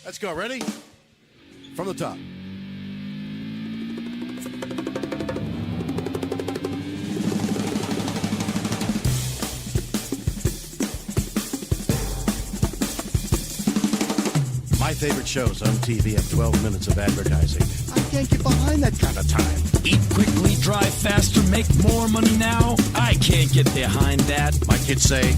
Let's go. Ready? From the top. My favorite shows on TV have 12 minutes of advertising. I can't get behind that kind of time. Eat quickly, drive faster, make more money now. I can't get behind that. My kids say,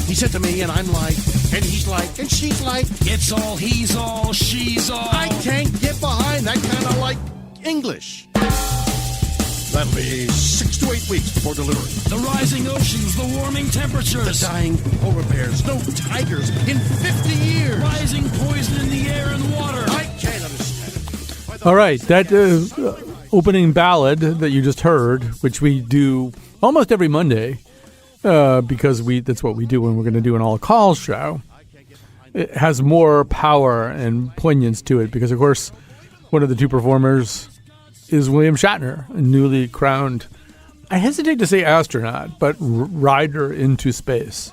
he said to me, and I'm like, and he's like, and she's like. It's all, he's all, she's all. I can't get behind that kind of like English. That'll be 6 to 8 weeks before delivery. The rising oceans, the warming temperatures. The dying polar bears, no tigers in 50 years. Rising poison in the air and water. I can't understand it. All right, that opening ballad that you just heard, which we do almost every Monday, because that's what we do when we're going to do an all-calls show. It has more power and poignance to it because, of course, one of the two performers is William Shatner, a newly crowned, I hesitate to say astronaut, but rider into space.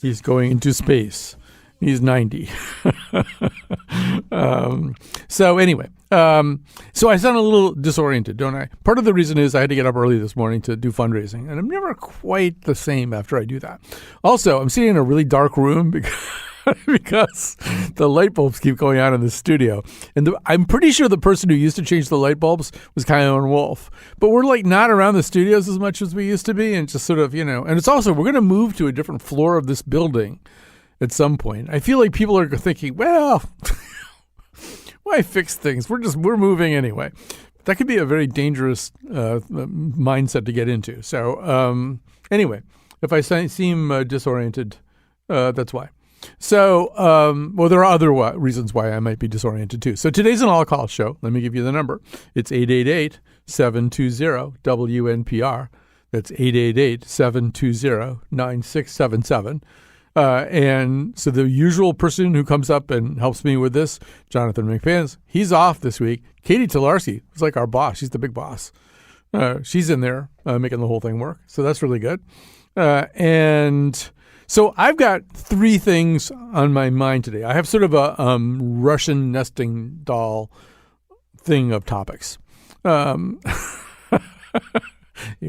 He's going into space. He's 90. So anyway, so I sound a little disoriented, don't I? Part of the reason is I had to get up early this morning to do fundraising, and I'm never quite the same after I do that. Also, I'm sitting in a really dark room because the light bulbs keep going out in the studio. And I'm pretty sure the person who used to change the light bulbs was Kyone Wolf. But we're like not around the studios as much as we used to be, and just sort of, and it's also, we're going to move to a different floor of this building at some point. I feel like people are thinking, well, why fix things? We're moving anyway. That could be a very dangerous mindset to get into. So anyway, if I seem disoriented, that's why. So, well, there are other reasons why I might be disoriented too. So today's an all-call show. Let me give you the number. It's 888-720-WNPR. That's 888-720-9677. And so the usual person who comes up and helps me with this, Jonathan McMahon, he's off this week. Katie Tolarski is like our boss. She's the big boss. She's in there making the whole thing work. So that's really good. And so I've got three things on my mind today. I have sort of a Russian nesting doll thing of topics. A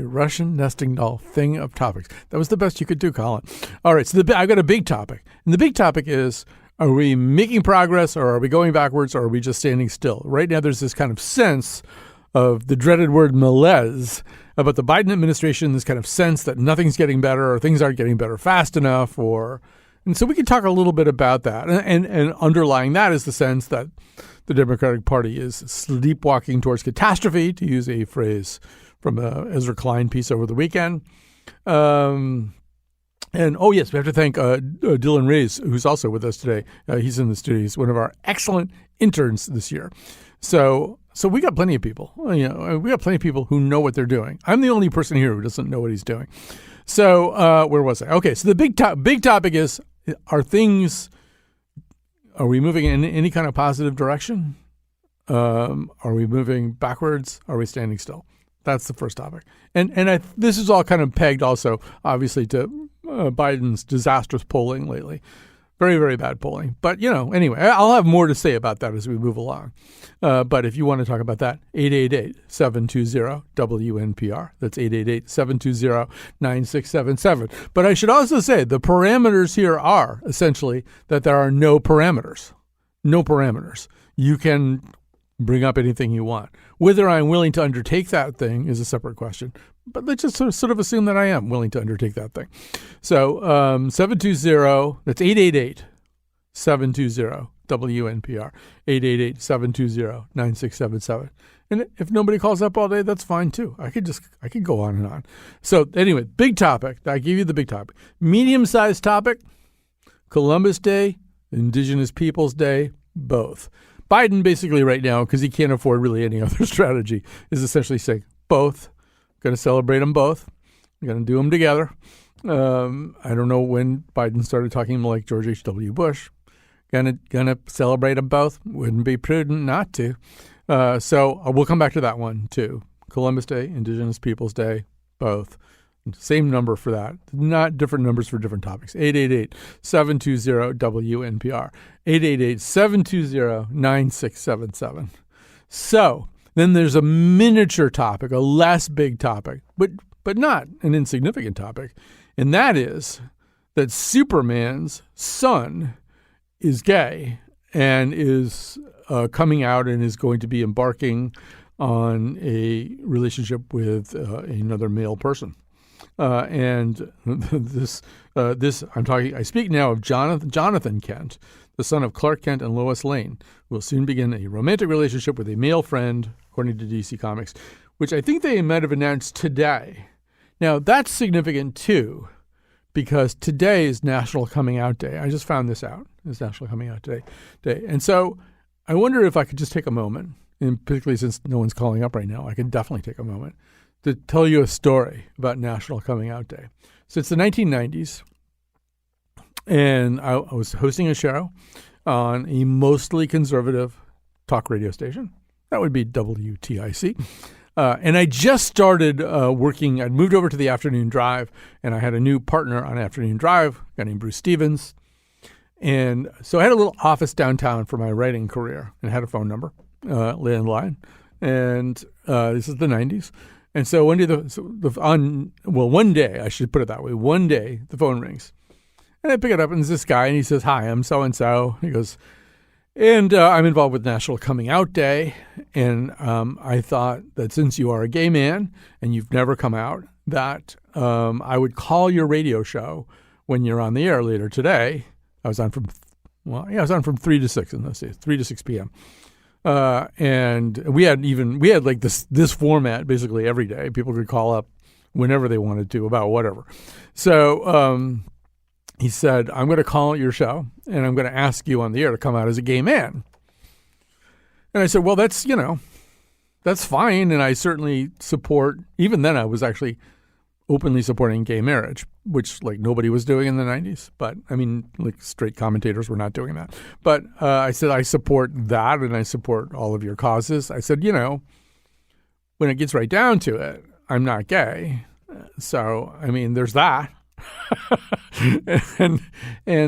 Russian nesting doll thing of topics. That was the best you could do, Colin. All right, so I've got a big topic. And the big topic is, are we making progress or are we going backwards or are we just standing still? Right now there's this kind of sense of the dreaded word malaise about the Biden administration, this kind of sense that nothing's getting better or things aren't getting better fast enough. And so we can talk a little bit about that. And underlying that is the sense that the Democratic Party is sleepwalking towards catastrophe, to use a phrase from a Ezra Klein piece over the weekend. And, oh, yes, we have to thank Dylan Reyes, who's also with us today. He's in the studio. He's one of our excellent interns this year. So we got plenty of people. We got plenty of people who know what they're doing. I'm the only person here who doesn't know what he's doing. So where was I? Okay, so the big topic is, are we moving in any kind of positive direction? Are we moving backwards? Are we standing still? That's the first topic. And this is all kind of pegged also, obviously, to Biden's disastrous polling lately. Very, very bad polling. But, anyway, I'll have more to say about that as we move along. But if you want to talk about that, 888-720-WNPR. That's 888-720-9677. But I should also say the parameters here are essentially that there are no parameters. No parameters. You can bring up anything you want. Whether I'm willing to undertake that thing is a separate question. But let's just sort of assume that I am willing to undertake that thing. So 720, that's 888-720-WNPR, 888-720-9677. And if nobody calls up all day, that's fine too. I could go on and on. So anyway, big topic. I give you the big topic. Medium-sized topic, Columbus Day, Indigenous Peoples Day, both. Biden basically right now, because he can't afford really any other strategy, is essentially saying both. Going to celebrate them both. Going to do them together. I don't know when Biden started talking like George H.W. Bush. Going to celebrate them both. Wouldn't be prudent not to. So we'll come back to that one too. Columbus Day, Indigenous Peoples Day, both. Same number for that. Not different numbers for different topics. 888-720-WNPR. 888-720-9677. So then there's a miniature topic, a less big topic, but not an insignificant topic. And that is that Superman's son is gay and is coming out and is going to be embarking on a relationship with another male person. And I speak now of Jonathan Kent, the son of Clark Kent and Lois Lane, who will soon begin a romantic relationship with a male friend, according to DC Comics, which I think they might have announced today. Now, that's significant, too, because today is National Coming Out Day. I just found this out. It's National Coming Out Day. And so I wonder if I could just take a moment, and particularly since no one's calling up right now, I could definitely take a moment to tell you a story about National Coming Out Day. So it's the 1990s, and I was hosting a show on a mostly conservative talk radio station. That would be WTIC. And I just started working. I'd moved over to the Afternoon Drive, and I had a new partner on Afternoon Drive, a guy named Bruce Stevens. And so I had a little office downtown for my writing career and had a phone number, landline. And this is the 90s. And so one day, I should put it that way, one day the phone rings. And I pick it up, and there's this guy, and he says, "Hi, I'm so-and-so." He goes, and I'm involved with National Coming Out Day, and I thought that since you are a gay man and you've never come out, that I would call your radio show when you're on the air later today. I was on from 3 to 6 in those days, 3 to 6 p.m. And we had like this format basically every day. People could call up whenever they wanted to about whatever. So he said, "I'm going to call your show and I'm going to ask you on the air to come out as a gay man." And I said, "Well, that's fine." And I certainly support, even then I was actually openly supporting gay marriage, which like nobody was doing in the 90s. But I mean, like straight commentators were not doing that. But I said, I support that and I support all of your causes. I said, when it gets right down to it, I'm not gay. So, I mean, there's that. and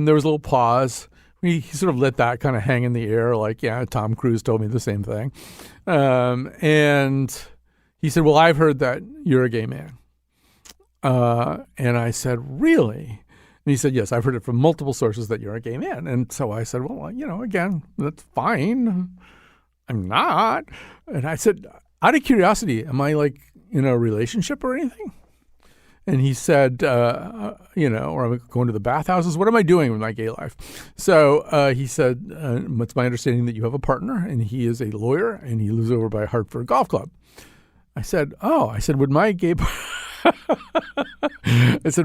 there was a little pause. He sort of let that kind of hang in the air, like, yeah, Tom Cruise told me the same thing. And he said, "Well, I've heard that you're a gay man." And I said, "Really?" And he said, "Yes, I've heard it from multiple sources that you're a gay man." And so I said, "Well, again, that's fine. I'm not." And I said, "Out of curiosity, am I like in a relationship or anything?" And he said, or I'm going to the bathhouses. What am I doing with my gay life? So he said, "It's my understanding that you have a partner, and he is a lawyer, and he lives over by Hartford Golf Club." I said, "Would my gay would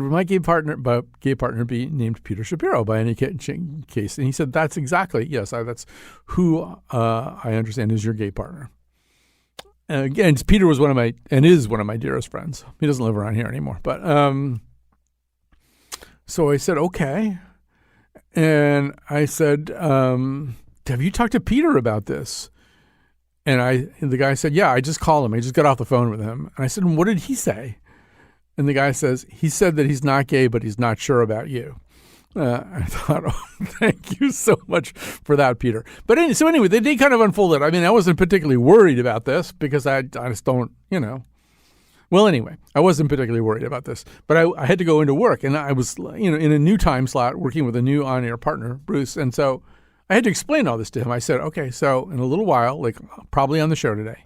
my gay partner be named Peter Shapiro by any case?" And he said, "That's exactly, yes, that's who I understand is your gay partner." Again, Peter was one of my dearest friends. He doesn't live around here anymore. But so I said, "Okay." And I said, "Have you talked to Peter about this?" And the guy said, "Yeah, I just called him. I just got off the phone with him." And I said, "What did he say?" And the guy says, "He said that he's not gay, but he's not sure about you." I thought, "Oh, thank you so much for that, Peter." But anyway, the day kind of unfolded. I mean, I wasn't particularly worried about this because I just don't, Well, anyway, I wasn't particularly worried about this. But I had to go into work, and I was, in a new time slot working with a new on-air partner, Bruce. And so I had to explain all this to him. I said, "Okay, so in a little while, like probably on the show today,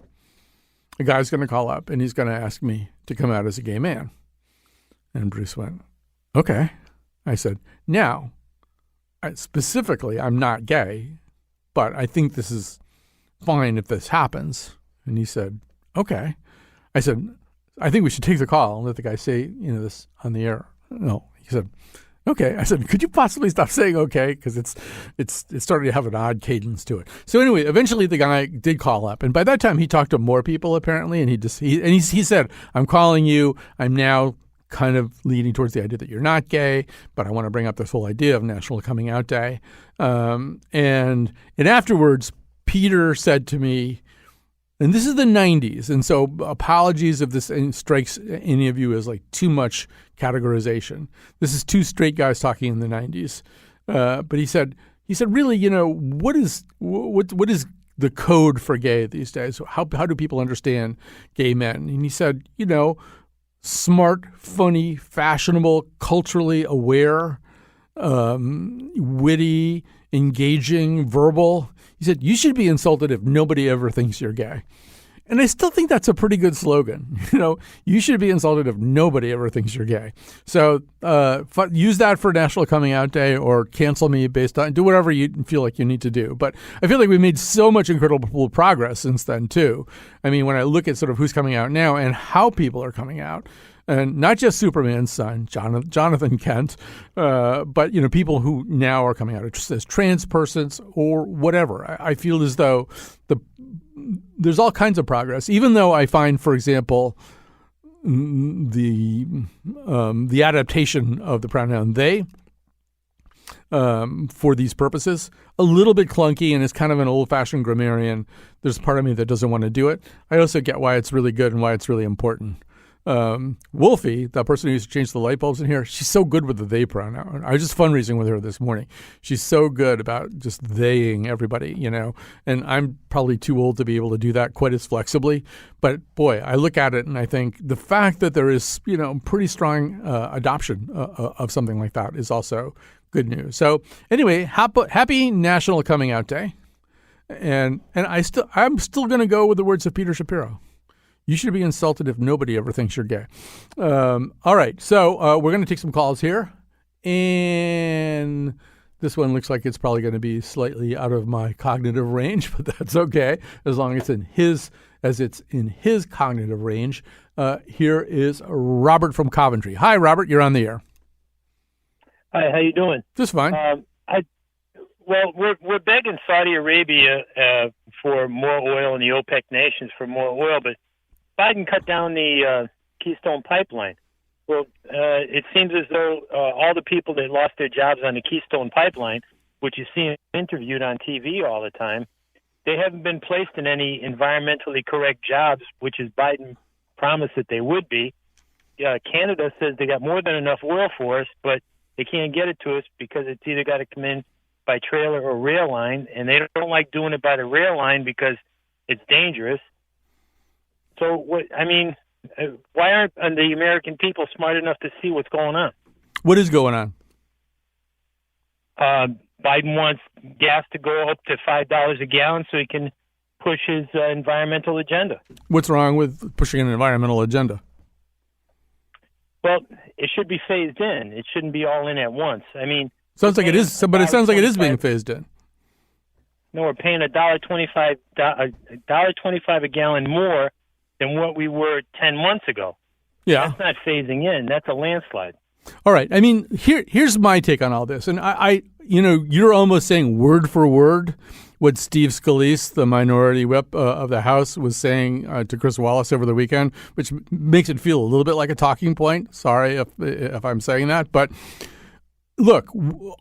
a guy's going to call up, and he's going to ask me to come out as a gay man." And Bruce went, "Okay." I said, "Now, specifically, I'm not gay, but I think this is fine if this happens." And he said, "Okay." I said, "I think we should take the call and let the guy say, this on the air." No, he said, "Okay." I said, "Could you possibly stop saying okay?" Because it's starting to have an odd cadence to it. So anyway, eventually the guy did call up, and by that time he talked to more people apparently, and he said, "I'm calling you. I'm now kind of leading towards the idea that you're not gay, but I want to bring up this whole idea of National Coming Out Day." And afterwards, Peter said to me, And this is the 90s. And so apologies if this strikes any of you as like too much categorization. This is two straight guys talking in the 90s. But he said, really, what is the code for gay these days? How do people understand gay men? And he said, smart, funny, fashionable, culturally aware, witty, engaging, verbal. He said, you should be insulted if nobody ever thinks you're gay. And I still think that's a pretty good slogan. You should be insulted if nobody ever thinks you're gay. So use that for National Coming Out Day, or cancel me based on, do whatever you feel like you need to do. But I feel like we made so much incredible progress since then, too. I mean, when I look at sort of who's coming out now and how people are coming out, and not just Superman's son, Jonathan Kent, but people who now are coming out as trans persons or whatever. I feel as though there's all kinds of progress. Even though I find, for example, the adaptation of the pronoun they for these purposes a little bit clunky and is kind of an old-fashioned grammarian. There's part of me that doesn't want to do it. I also get why it's really good and why it's really important. Wolfie, that person who used to change the light bulbs in here, she's so good with the they pronoun. I was just fundraising with her this morning. She's so good about just theying everybody, and I'm probably too old to be able to do that quite as flexibly. But boy, I look at it and I think the fact that there is, pretty strong adoption of something like that is also good news. So anyway, happy National Coming Out Day. And I'm still going to go with the words of Peter Shapiro. You should be insulted if nobody ever thinks you're gay. All right. So we're going to take some calls here. And this one looks like it's probably going to be slightly out of my cognitive range, but that's okay as long as it's in his cognitive range. Here is Robert from Coventry. Hi, Robert. You're on the air. Hi. How you doing? Just fine. We're begging Saudi Arabia for more oil and the OPEC nations for more oil, but Biden cut down the Keystone Pipeline. Well, it seems as though all the people that lost their jobs on the Keystone Pipeline, which you see interviewed on TV all the time, they haven't been placed in any environmentally correct jobs, which is Biden promised that they would be. Canada says they got more than enough oil for us, but they can't get it to us because it's either got to come in by trailer or rail line, and they don't like doing it by the rail line because it's dangerous. So, why aren't the American people smart enough to see what's going on? What is going on? Biden wants gas to go up to $5 a gallon so he can push his environmental agenda. What's wrong with pushing an environmental agenda? Well, it should be phased in. It shouldn't be all in at once. Sounds like it is, but it sounds like it is being phased in. No, we're paying $1.25 a gallon more than what we were 10 months ago. Yeah. That's not phasing in. That's a landslide. All right. Here's my take on all this. And you're almost saying word for word what Steve Scalise, the minority whip of the House, was saying to Chris Wallace over the weekend, which makes it feel a little bit like a talking point. Sorry if I'm saying that. But look,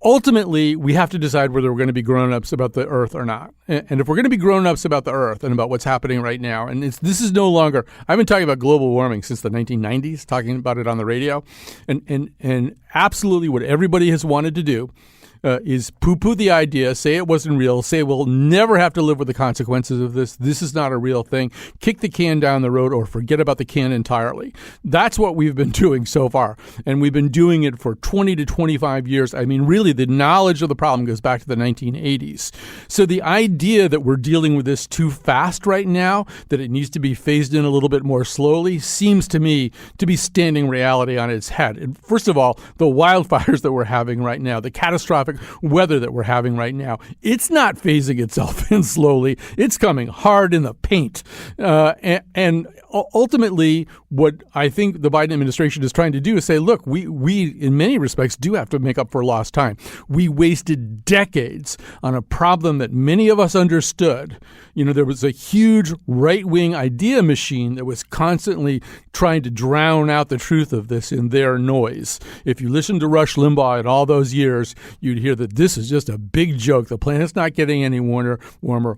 ultimately, we have to decide whether we're going to be grown-ups about the Earth or not. And if we're going to be grown-ups about the Earth and about what's happening right now, and this is no longer – I've been talking about global warming since the 1990s, talking about it on the radio, and absolutely what everybody has wanted to do is poo-poo the idea, say it wasn't real, say we'll never have to live with the consequences of this. This is not a real thing. Kick the can down the road or forget about the can entirely. That's what we've been doing so far. And we've been doing it for 20 to 25 years. Really, the knowledge of the problem goes back to the 1980s. So the idea that we're dealing with this too fast right now, that it needs to be phased in a little bit more slowly, seems to me to be standing reality on its head. And first of all, the wildfires that we're having right now, the catastrophic weather that we're having right now, it's not phasing itself in slowly. It's coming hard in the paint. And ultimately, what I think the Biden administration is trying to do is say, look, we in many respects do have to make up for lost time. We wasted decades on a problem that many of us understood. There was a huge right-wing idea machine that was constantly trying to drown out the truth of this in their noise. If you listened to Rush Limbaugh in all those years, you'd you'd hear that this is just a big joke. The planet's not getting any warmer.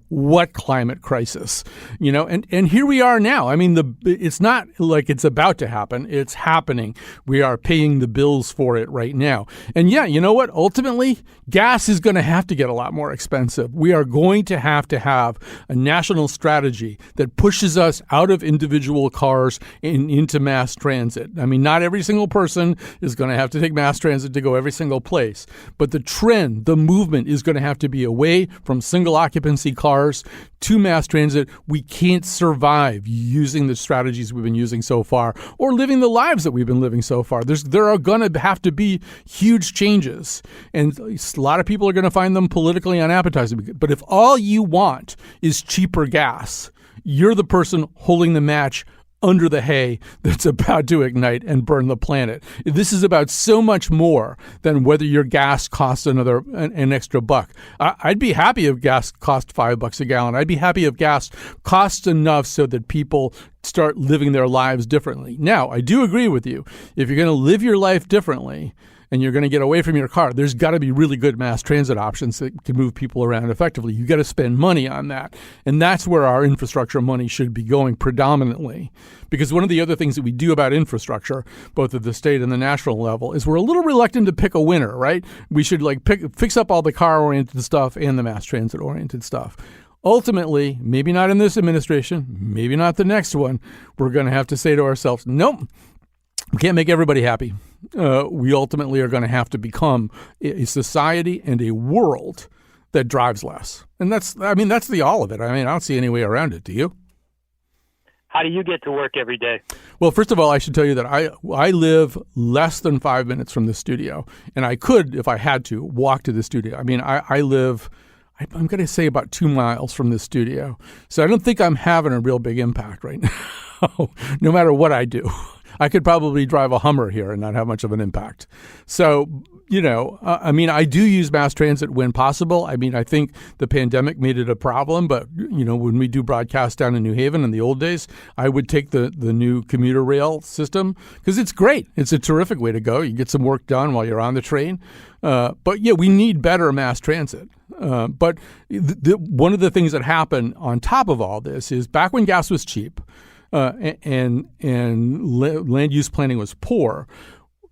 What climate crisis? And here we are now. I mean, it's not like it's about to happen. It's happening. We are paying the bills for it right now. And yeah, you know what? Ultimately, gas is going to have to get a lot more expensive. We are going to have a national strategy that pushes us out of individual cars and into mass transit. I mean, not every single person is going to have to take mass transit to go every single place. But the trend, the movement is going to have to be away from single occupancy cars to mass transit. We can't survive using the strategies we've been using so far or living the lives that we've been living so far. There are going to have to be huge changes. And a lot of people are going to find them politically unappetizing. But if all you want is cheaper gas, you're the person holding the match under the hay that's about to ignite and burn the planet. This is about so much more than whether your gas costs an extra buck. I'd be happy if gas cost $5 a gallon. I'd be happy if gas costs enough so that people start living their lives differently. Now, I do agree with you. If you're going to live your life differently, and you're going to get away from your car, there's got to be really good mass transit options that can move people around effectively. You got to spend money on that. And that's where our infrastructure money should be going predominantly. Because one of the other things that we do about infrastructure, both at the state and the national level, is we're a little reluctant to pick a winner, right? We should fix up all the car-oriented stuff and the mass transit-oriented stuff. Ultimately, maybe not in this administration, maybe not the next one, we're going to have to say to ourselves, nope, we can't make everybody happy. We ultimately are going to have to become a society and a world that drives less. And that's the all of it. I mean, I don't see any way around it. Do you? How do you get to work every day? Well, first of all, I should tell you that I live less than 5 minutes from the studio. And I could, if I had to, walk to the studio. I mean, I live, I'm going to say about 2 miles from the studio. So I don't think I'm having a real big impact right now, no matter what I do. I could probably drive a Hummer here and not have much of an impact. So, I do use mass transit when possible. I mean, I think the pandemic made it a problem, but, when we do broadcast down in New Haven in the old days, I would take the new commuter rail system because it's great. It's a terrific way to go. You get some work done while you're on the train. But, yeah, we need better mass transit. But one of the things that happened on top of all this is back when gas was cheap, and land use planning was poor.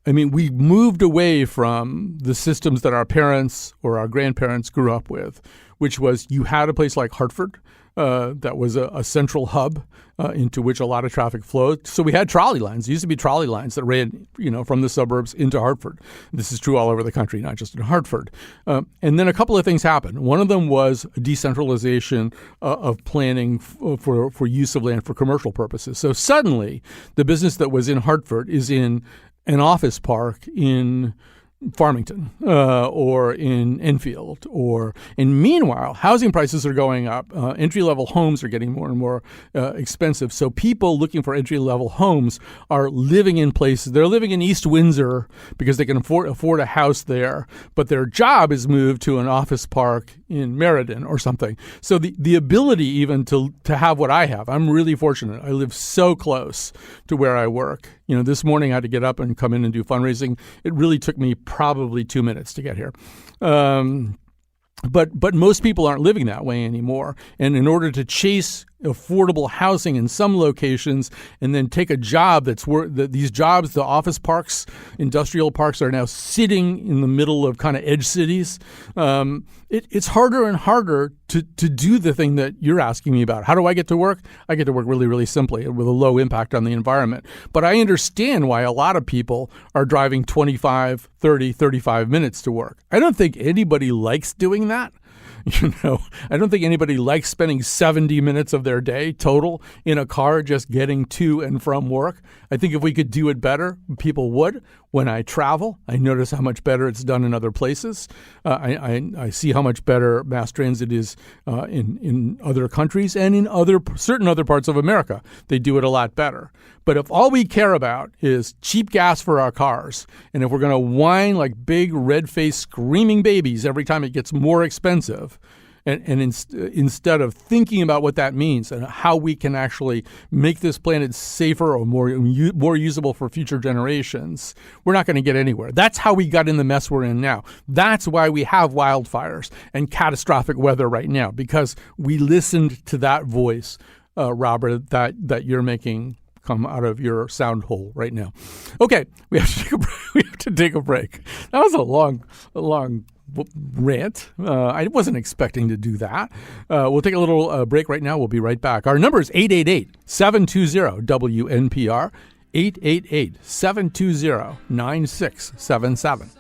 I mean, we moved away from the systems that our parents or our grandparents grew up with, which was you had a place like Hartford that was a central hub into which a lot of traffic flowed. So we had trolley lines. There used to be trolley lines that ran, from the suburbs into Hartford. This is true all over the country, not just in Hartford. And then a couple of things happened. One of them was a decentralization of planning for use of land for commercial purposes. So suddenly, the business that was in Hartford is in an office park in Farmington or in Enfield, and meanwhile, housing prices are going up. Entry-level homes are getting more and more expensive. So people looking for entry-level homes are living in places. They're living in East Windsor because they can afford a house there, but their job is moved to an office park in Meriden or something. So the ability even to have what I have, I'm really fortunate. I live so close to where I work. This morning I had to get up and come in and do fundraising. It really took me probably 2 minutes to get here. But most people aren't living that way anymore. And in order to chase affordable housing in some locations and then take a job these jobs, the office parks, industrial parks are now sitting in the middle of kind of edge cities. It's harder and harder to do the thing that you're asking me about. How do I get to work? I get to work really, really simply with a low impact on the environment. But I understand why a lot of people are driving 25, 30, 35 minutes to work. I don't think anybody likes doing that. I don't think anybody likes spending 70 minutes of their day total in a car just getting to and from work. I think if we could do it better, people would. When I travel, I notice how much better it's done in other places. I see how much better mass transit is in other countries and in certain other parts of America. They do it a lot better. But if all we care about is cheap gas for our cars, and if we're going to whine like big red-faced screaming babies every time it gets more expensive, and instead of thinking about what that means and how we can actually make this planet safer or more usable for future generations, we're not going to get anywhere. That's how we got in the mess we're in now. That's why we have wildfires and catastrophic weather right now, because we listened to that voice, Robert, that you're making come out of your sound hole right now. Okay, we have to take a break. That was a long rant. I wasn't expecting to do that. We'll take a little break right now. We'll be right back. Our number is 888-720-WNPR, 888-720-9677.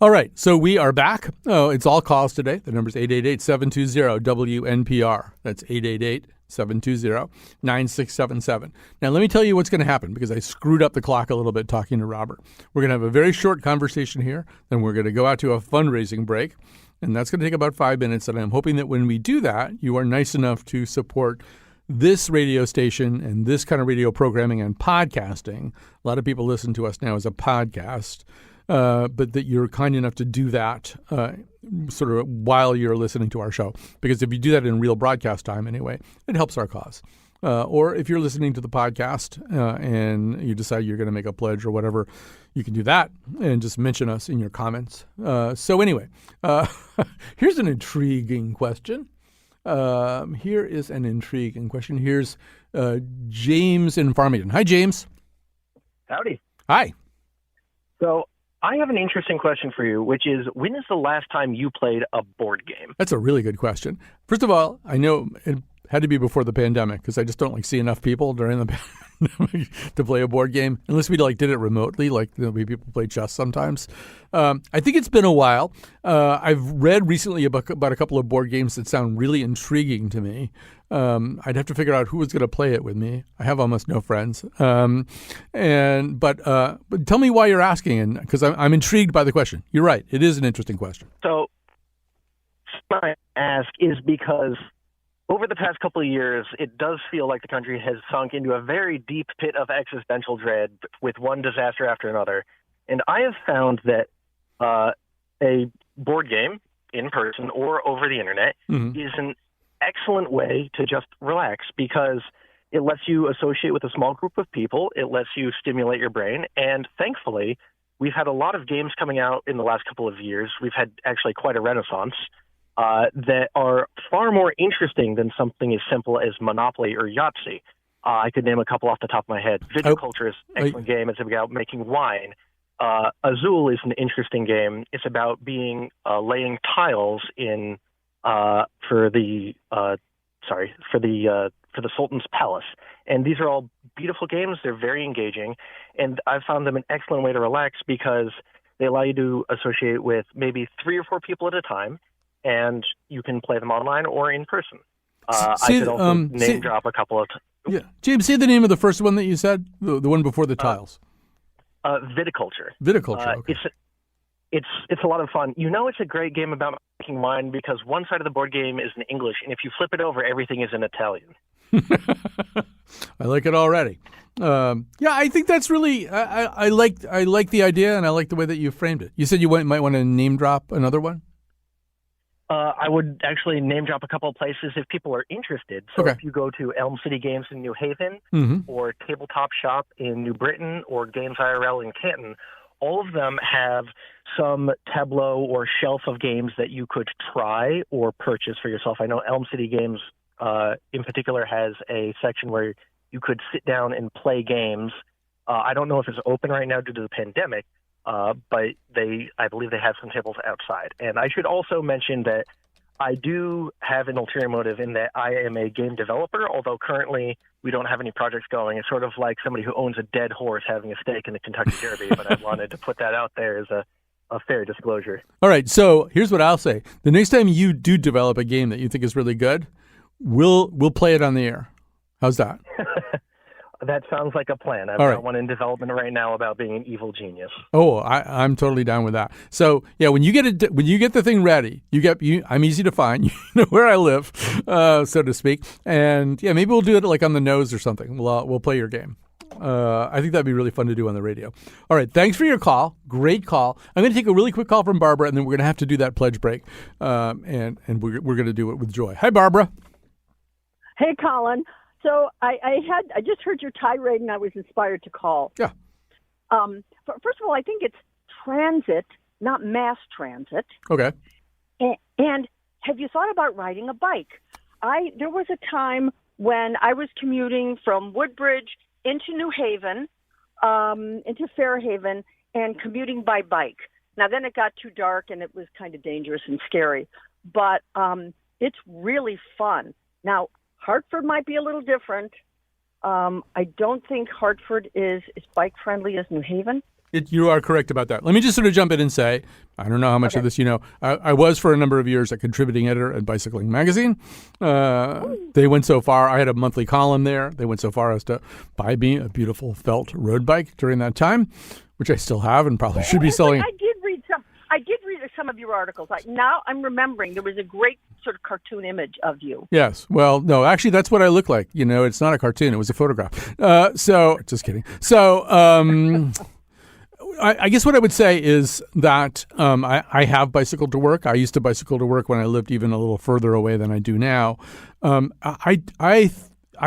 All right, so we are back. Oh, it's all calls today. The number is 888-720-WNPR. That's 888-720-9677. Now, let me tell you what's going to happen, because I screwed up the clock a little bit talking to Robert. We're going to have a very short conversation here. Then we're going to go out to a fundraising break, and that's going to take about 5 minutes. And I'm hoping that when we do that, you are nice enough to support this radio station and this kind of radio programming and podcasting. A lot of people listen to us now as a podcast. But that you're kind enough to do that sort of while you're listening to our show. Because if you do that in real broadcast time anyway, it helps our cause. Or if you're listening to the podcast and you decide you're going to make a pledge or whatever, you can do that and just mention us in your comments. So anyway, here's an intriguing question. Here's James in Farmington. Hi, James. Howdy. Hi. So I have an interesting question for you, which is, when is the last time you played a board game? That's a really good question. First of all, I know it had to be before the pandemic, because I just don't see enough people during the pandemic to play a board game, unless we did it remotely, like the way people play chess sometimes. I think it's been a while. I've read recently about a couple of board games that sound really intriguing to me. I'd have to figure out who was going to play it with me. I have almost no friends. But tell me why you're asking, and because I'm intrigued by the question. You're right; it is an interesting question. So, what I ask is because over the past couple of years, it does feel like the country has sunk into a very deep pit of existential dread with one disaster after another. And I have found that a board game, in person or over the internet, is an excellent way to just relax, because it lets you associate with a small group of people. It lets you stimulate your brain. And thankfully, we've had a lot of games coming out in the last couple of years. We've had actually quite a renaissance that are far more interesting than something as simple as Monopoly or Yahtzee. I could name a couple off the top of my head. Viticulture is an excellent game. It's about making wine. Azul is an interesting game. It's about laying tiles in for the Sultan's Palace. And these are all beautiful games. They're very engaging, and I've found them an excellent way to relax because they allow you to associate with maybe 3 or 4 people at a time, and you can play them online or in person. I could also name drop a couple of. Yeah, James, say the name of the first one that you said, the one before the tiles. Viticulture. Viticulture. Okay. It's a lot of fun. It's a great game about making wine because one side of the board game is in English, and if you flip it over, everything is in Italian. I like it already. I think that's really. I like the idea, and I like the way that you framed it. You said you might want to name drop another one. I would actually name drop a couple of places if people are interested. So okay. If you go to Elm City Games in New Haven, or Tabletop Shop in New Britain, or Games IRL in Canton, all of them have some tableau or shelf of games that you could try or purchase for yourself. I know Elm City Games in particular has a section where you could sit down and play games. I don't know if it's open right now due to the pandemic, but I believe they have some tables outside. And I should also mention that I do have an ulterior motive in that I am a game developer, although currently we don't have any projects going. It's sort of like somebody who owns a dead horse having a stake in the Kentucky Derby, but I wanted to put that out there as a fair disclosure. All right, so here's what I'll say. The next time you do develop a game that you think is really good, we'll play it on the air. How's that? That sounds like a plan. I've got one in development right now about being an evil genius. Oh, I'm totally down with that. So yeah, when you get the thing ready, I'm easy to find. You know where I live, so to speak. And yeah, maybe we'll do it like on the nose or something. We'll play your game. I think that'd be really fun to do on the radio. All right, thanks for your call. Great call. I'm going to take a really quick call from Barbara, and then we're going to have to do that pledge break, and we're going to do it with joy. Hi, Barbara. Hey, Colin. So I just heard your tirade, and I was inspired to call. Yeah. First of all, I think it's transit, not mass transit. Okay. And have you thought about riding a bike? There was a time when I was commuting from Woodbridge into New Haven, into Fairhaven, and commuting by bike. Now, then it got too dark, and it was kind of dangerous and scary. But it's really fun. Now, Hartford might be a little different. I don't think Hartford is bike friendly as New Haven. You are correct about that. Let me just sort of jump in and say, I don't know how much of this you know. I was for a number of years a contributing editor at Bicycling Magazine. They went so far. I had a monthly column there. They went so far as to buy me a beautiful felt road bike during that time, which I still have and probably should be selling. I did read some of your articles. Now I'm remembering there was a great sort of cartoon image of you. Yes. Well, no, actually, that's what I look like. You know, it's not a cartoon. It was a photograph. Just kidding. So, I guess what I would say is that I have bicycled to work. I used to bicycle to work when I lived even a little further away than I do now. I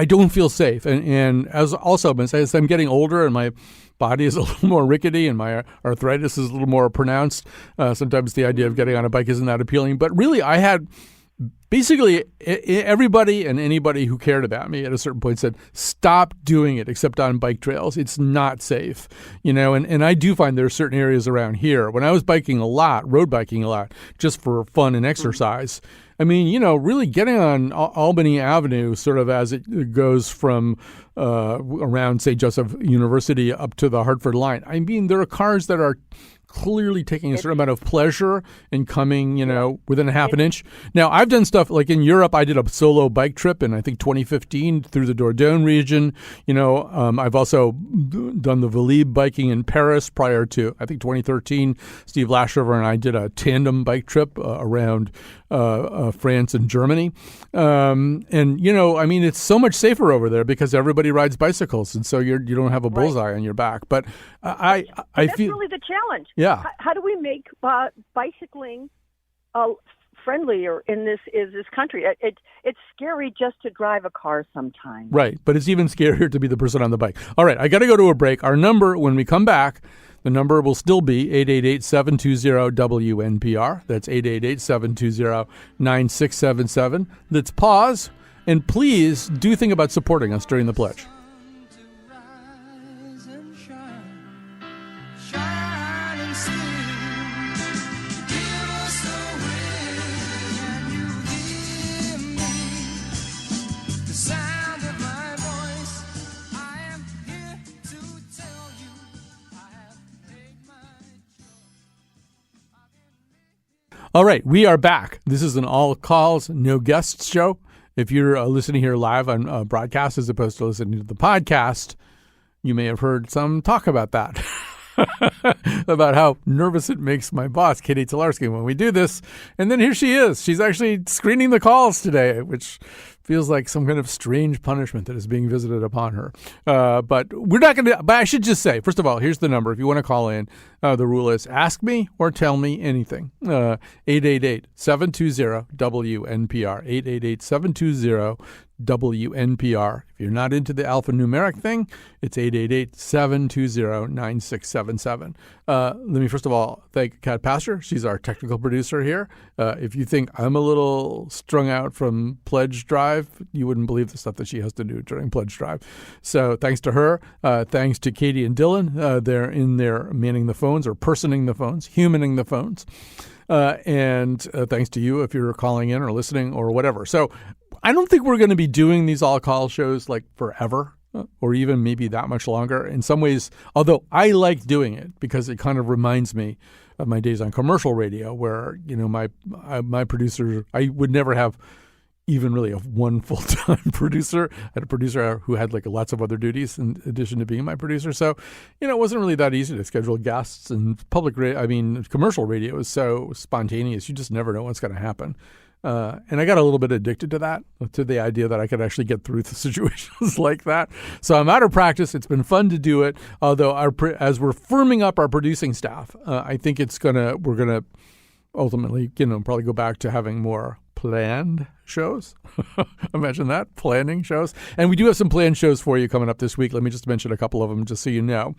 don't feel safe, and as I'm getting older and my body is a little more rickety and my arthritis is a little more pronounced, sometimes the idea of getting on a bike isn't that appealing. But really, I had basically everybody and anybody who cared about me at a certain point said, stop doing it except on bike trails. It's not safe, you know, and I do find there are certain areas around here. When I was biking a lot, road biking a lot, just for fun and exercise, I mean, you know, really getting on Albany Avenue sort of as it goes from around St. Joseph University up to the Hartford line. I mean, there are cars that are clearly taking a certain amount of pleasure in coming, you know, within a half an inch. Now, I've done stuff like in Europe. I did a solo bike trip in, I think, 2015 through the Dordogne region. You know, I've also done the Velib biking in Paris prior to, I think, 2013. Steve Lashover and I did a tandem bike trip around France and Germany. And, you know, I mean, it's so much safer over there because everybody rides bicycles. And so you don't have a bullseye on your back. But I that's feel really the challenge. Yeah. How do we make bicycling friendlier in this country? It's scary just to drive a car sometimes. Right. But it's even scarier to be the person on the bike. All right. I got to go to a break. Our number, when we come back, the number will still be 888-720-WNPR. That's 888-720-9677. Let's pause. And please do think about supporting us during the pledge. All right, we are back. This is an all calls, no guests show. If you're listening here live on broadcast as opposed to listening to the podcast, you may have heard some talk about that, about how nervous it makes my boss, Katie Tolarski, when we do this. And then here she is. She's actually screening the calls today, which feels like some kind of strange punishment that is being visited upon her. But we're not going to, but I should just say, first of all, here's the number. If you want to call in, the rule is ask me or tell me anything. 888-720-WNPR, 888-720-WNPR. If you're not into the alphanumeric thing, it's 888-720-9677. Let me first of all thank Kat Pastor. She's our technical producer here. If you think I'm a little strung out from Pledge Drive, you wouldn't believe the stuff that she has to do during Pledge Drive. So thanks to her. Thanks to Katie and Dylan. They're in there manning the phones or personing the phones, humaning the phones. And thanks to you if you're calling in or listening or whatever. So I don't think we're going to be doing these all-call shows like forever or even maybe that much longer. In some ways, although I like doing it because it kind of reminds me of my days on commercial radio, where my producer, I would never have even really one full-time producer. I had a producer who had like lots of other duties in addition to being my producer. So, it wasn't really that easy to schedule guests, and commercial radio is so spontaneous. You just never know what's going to happen. And I got a little bit addicted to that, to the idea that I could actually get through the situations like that. So I'm out of practice. It's been fun to do it. Although as we're firming up our producing staff, I think we're gonna ultimately, probably go back to having more planned shows. Imagine that, planning shows. And we do have some planned shows for you coming up this week. Let me just mention a couple of them just so you know.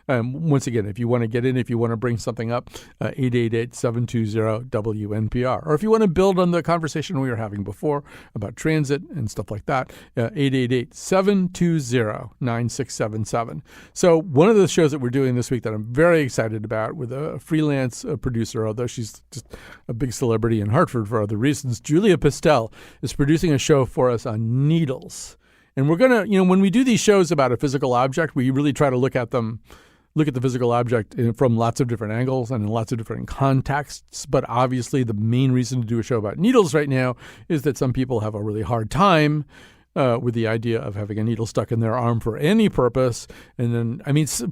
Once again, if you want to get in, if you want to bring something up, 888-720-WNPR. Or if you want to build on the conversation we were having before about transit and stuff like that, 888-720-9677. So one of the shows that we're doing this week that I'm very excited about with a freelance producer, although she's just a big celebrity in Hartford for other reasons, Julia Pistel is producing a show for us on needles. And we're going to, when we do these shows about a physical object, we really try to look at the physical object from lots of different angles and in lots of different contexts. But obviously the main reason to do a show about needles right now is that some people have a really hard time with the idea of having a needle stuck in their arm for any purpose. And then,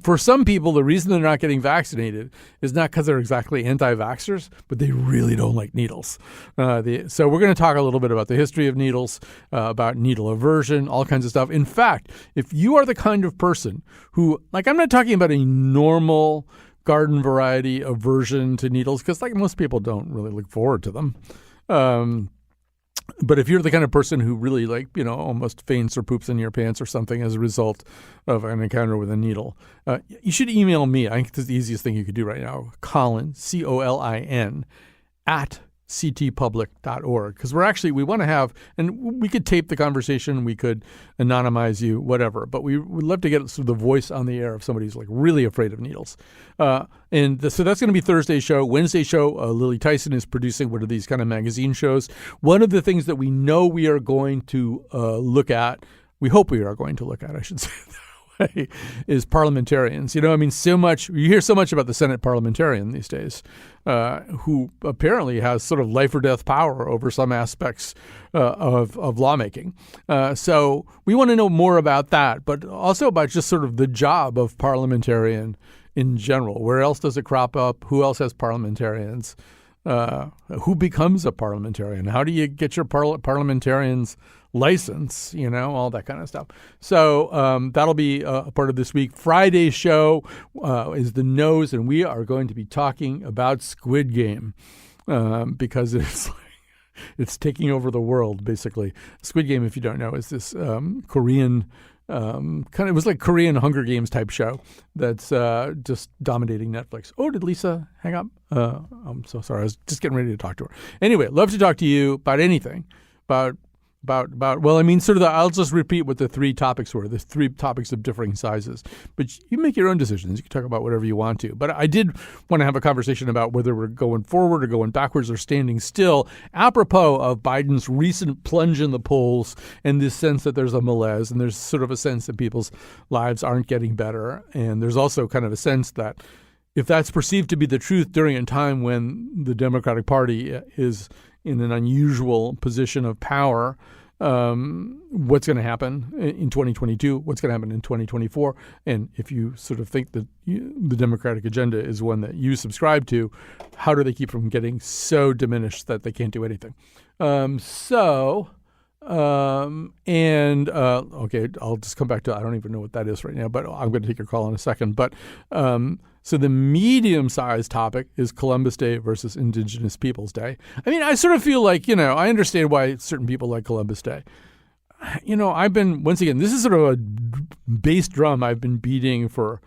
for some people, the reason they're not getting vaccinated is not because they're exactly anti-vaxxers, but they really don't like needles. So we're going to talk a little bit about the history of needles, about needle aversion, all kinds of stuff. In fact, if you are the kind of person who, I'm not talking about a normal garden variety aversion to needles, because most people don't really look forward to them. But if you're the kind of person who really almost faints or poops in your pants or something as a result of an encounter with a needle, you should email me. I think it's the easiest thing you could do right now. Colin, COLIN, @ctpublic.org. Because we want to have, and we could tape the conversation, we could anonymize you, whatever. But we would love to get sort of the voice on the air of somebody who's really afraid of needles. So that's going to be Thursday's show. Wednesday show, Lily Tyson is producing one of these kind of magazine shows. One of the things that we know we are going to look at, we hope we are going to look at, I should say that way, is parliamentarians. So much, you hear so much about the Senate parliamentarian these days, who apparently has sort of life or death power over some aspects of lawmaking. So we want to know more about that, but also about just sort of the job of parliamentarian in general. Where else does it crop up? Who else has parliamentarians? Who becomes a parliamentarian? How do you get your parliamentarian's license? All that kind of stuff. So that'll be a part of this week. Friday's show is The Nose, and we are going to be talking about Squid Game because it's taking over the world, basically. Squid Game, if you don't know, is this Korean it was like Korean Hunger Games type show that's just dominating Netflix. Oh, did Lisa hang up? I'm so sorry. I was just getting ready to talk to her. Anyway, love to talk to you about anything, about I'll just repeat what the three topics were, the three topics of differing sizes. But you make your own decisions. You can talk about whatever you want to. But I did want to have a conversation about whether we're going forward or going backwards or standing still, apropos of Biden's recent plunge in the polls and this sense that there's a malaise and there's sort of a sense that people's lives aren't getting better. And there's also kind of a sense that if that's perceived to be the truth during a time when the Democratic Party is in an unusual position of power, what's going to happen in 2022, what's going to happen in 2024, and if you sort of think that the Democratic agenda is one that you subscribe to, how do they keep from getting so diminished that they can't do anything? Okay, I'll just come back to, I don't even know what that is right now, but I'm going to take your call in a second. But so the medium-sized topic is Columbus Day versus Indigenous Peoples Day. I sort of feel like, I understand why certain people like Columbus Day. I've been, once again, this is sort of a bass drum I've been beating for,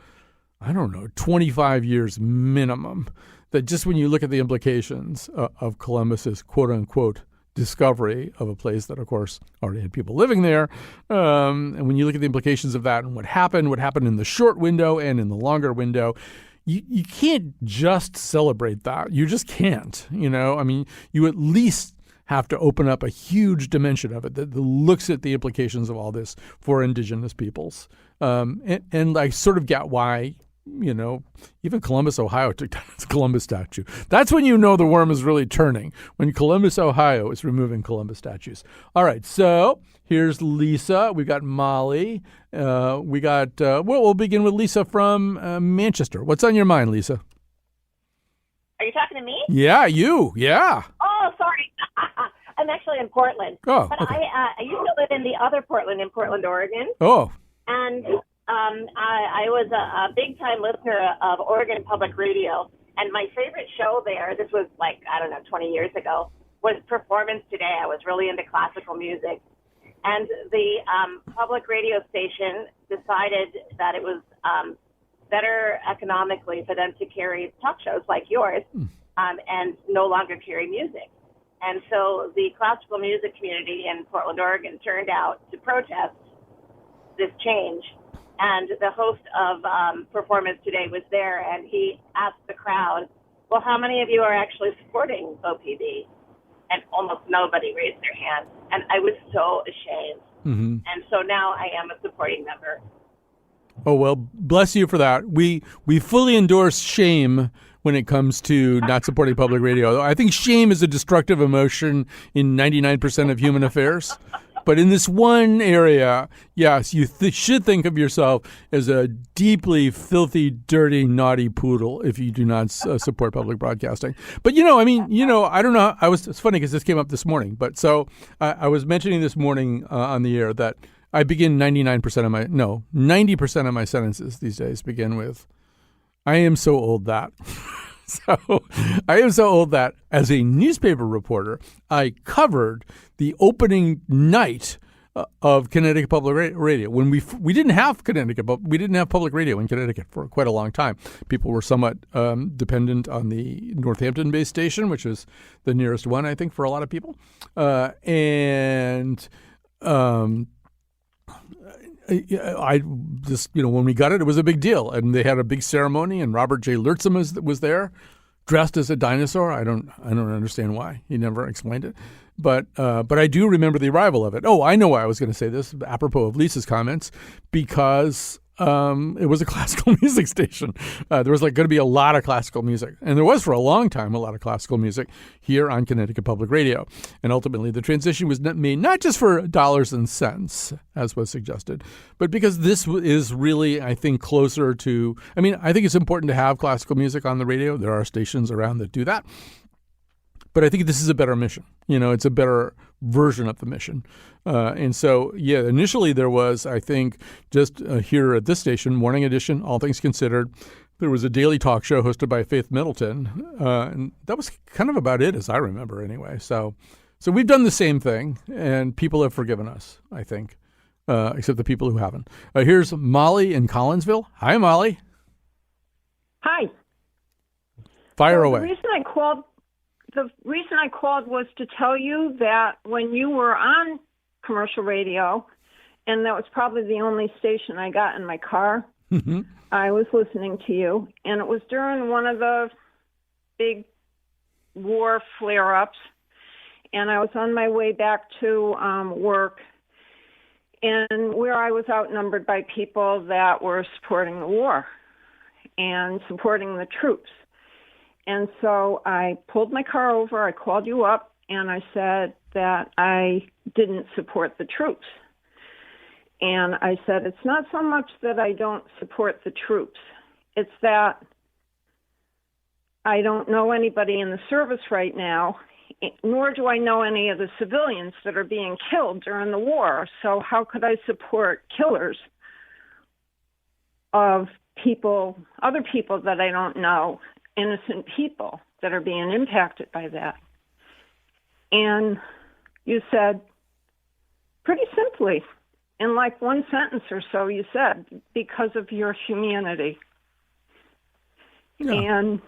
25 years minimum, that just when you look at the implications of Columbus's quote-unquote discovery of a place that, of course, already had people living there. And when you look at the implications of that and what happened in the short window and in the longer window, you can't just celebrate that. You just can't, you at least have to open up a huge dimension of it that looks at the implications of all this for Indigenous peoples. And I sort of get why even Columbus, Ohio took down its Columbus statue. That's when you know the worm is really turning, when Columbus, Ohio is removing Columbus statues. All right, so here's Lisa. We got Molly. We'll begin with Lisa from Manchester. What's on your mind, Lisa? Are you talking to me? Yeah, you. Yeah. Oh, sorry. I'm actually in Portland. Oh, but okay. I used to live in the other Portland, in Portland, Oregon. Oh. And I was a big-time listener of Oregon Public Radio. And my favorite show there, this was 20 years ago, was Performance Today. I was really into classical music. And the public radio station decided that it was better economically for them to carry talk shows like yours and no longer carry music. And so the classical music community in Portland, Oregon turned out to protest this change. And the host of Performance Today was there, and he asked the crowd, well, how many of you are actually supporting OPB? And almost nobody raised their hand. And I was so ashamed. Mm-hmm. And so now I am a supporting member. Oh, well, bless you for that. We fully endorse shame when it comes to not supporting public radio. I think shame is a destructive emotion in 99% of human affairs. But in this one area, yes, you should think of yourself as a deeply filthy, dirty, naughty poodle if you do not support public broadcasting. But, I don't know. It's funny because this came up this morning. But so I was mentioning this morning on the air that I begin 90% of my sentences these days begin with, I am so old that. So I am so old that as a newspaper reporter, I covered the opening night of Connecticut Public Radio when we didn't have Connecticut, but we didn't have public radio in Connecticut for quite a long time. People were somewhat dependent on the Northampton-based station, which is the nearest one, I think, for a lot of people, I just, when we got it, it was a big deal. And they had a big ceremony, and Robert J. Lurtzum was there, dressed as a dinosaur. I don't understand why. He never explained it. But I do remember the arrival of it. Oh, I know why I was going to say this, apropos of Lisa's comments, because it was a classical music station. There was going to be a lot of classical music. And there was for a long time a lot of classical music here on Connecticut Public Radio. And ultimately the transition was made not just for dollars and cents, as was suggested, but because this is really, I think, closer to, I think it's important to have classical music on the radio. There are stations around that do that. But I think this is a better mission. It's a better version of the mission. And so, initially there was, I think, just here at this station, Morning Edition, All Things Considered. There was a daily talk show hosted by Faith Middleton. And that was kind of about it, as I remember anyway. So we've done the same thing, and people have forgiven us, I think, except the people who haven't. Here's Molly in Collinsville. Hi, Molly. Hi. Fire away. The reason I called was to tell you that when you were on commercial radio, and that was probably the only station I got in my car, Mm-hmm. I was listening to you, and it was during one of the big war flare-ups, and I was on my way back to work, and where I was outnumbered by people that were supporting the war and supporting the troops. And so I pulled my car over, I called you up, and I said that I didn't support the troops. And I said, it's not so much that I don't support the troops. It's that I don't know anybody in the service right now, nor do I know any of the civilians that are being killed during the war. So how could I support killers of people, other people that I don't know, innocent people that are being impacted by that? And you said, pretty simply, in like one sentence or so, you said, because of your humanity. Yeah. And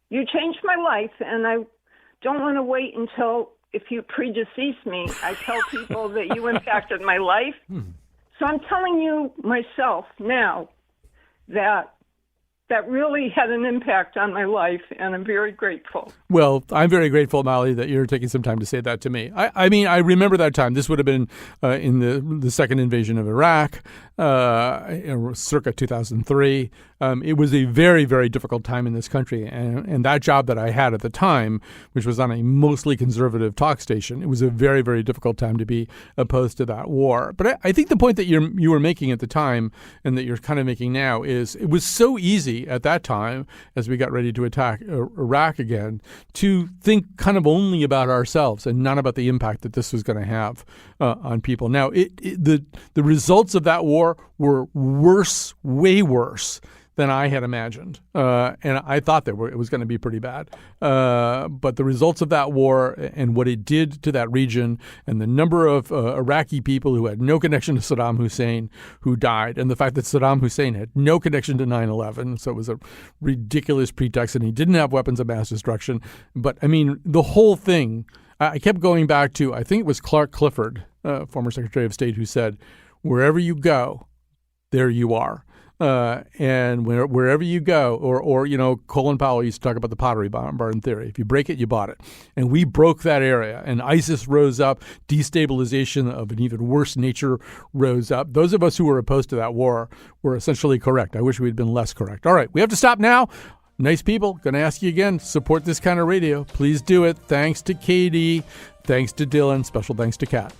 you changed my life, and I don't want to wait until, if you predecease me, I tell people that you impacted my life. So I'm telling you myself now that really had an impact on my life, and I'm very grateful. Well, I'm very grateful, Molly, that you're taking some time to say that to me. I mean, I remember that time. This would have been in the second invasion of Iraq, circa 2003. It was a very, very difficult time in this country. And that job that I had at the time, which was on a mostly conservative talk station, it was a very, very difficult time to be opposed to that war. But I think the point that you were making at the time and that you're kind of making now is it was so easy at that time, as we got ready to attack Iraq again, to think kind of only about ourselves and not about the impact that this was going to have on people. Now, the results of that war were worse, way worse than I had imagined. And I thought it was going to be pretty bad. But the results of that war and what it did to that region and the number of Iraqi people who had no connection to Saddam Hussein who died, and the fact that Saddam Hussein had no connection to 9/11, so it was a ridiculous pretext, and he didn't have weapons of mass destruction. But, I mean, the whole thing, I kept going back to, I think it was Clark Clifford, former Secretary of State, who said, wherever you go, there you are. And wherever you go, or Colin Powell used to talk about the Pottery Barn theory. If you break it, you bought it. And we broke that area, and ISIS rose up. Destabilization of an even worse nature rose up. Those of us who were opposed to that war were essentially correct. I wish we'd been less correct. All right, we have to stop now. Nice people. Going to ask you again, support this kind of radio. Please do it. Thanks to Katie. Thanks to Dylan. Special thanks to Kat.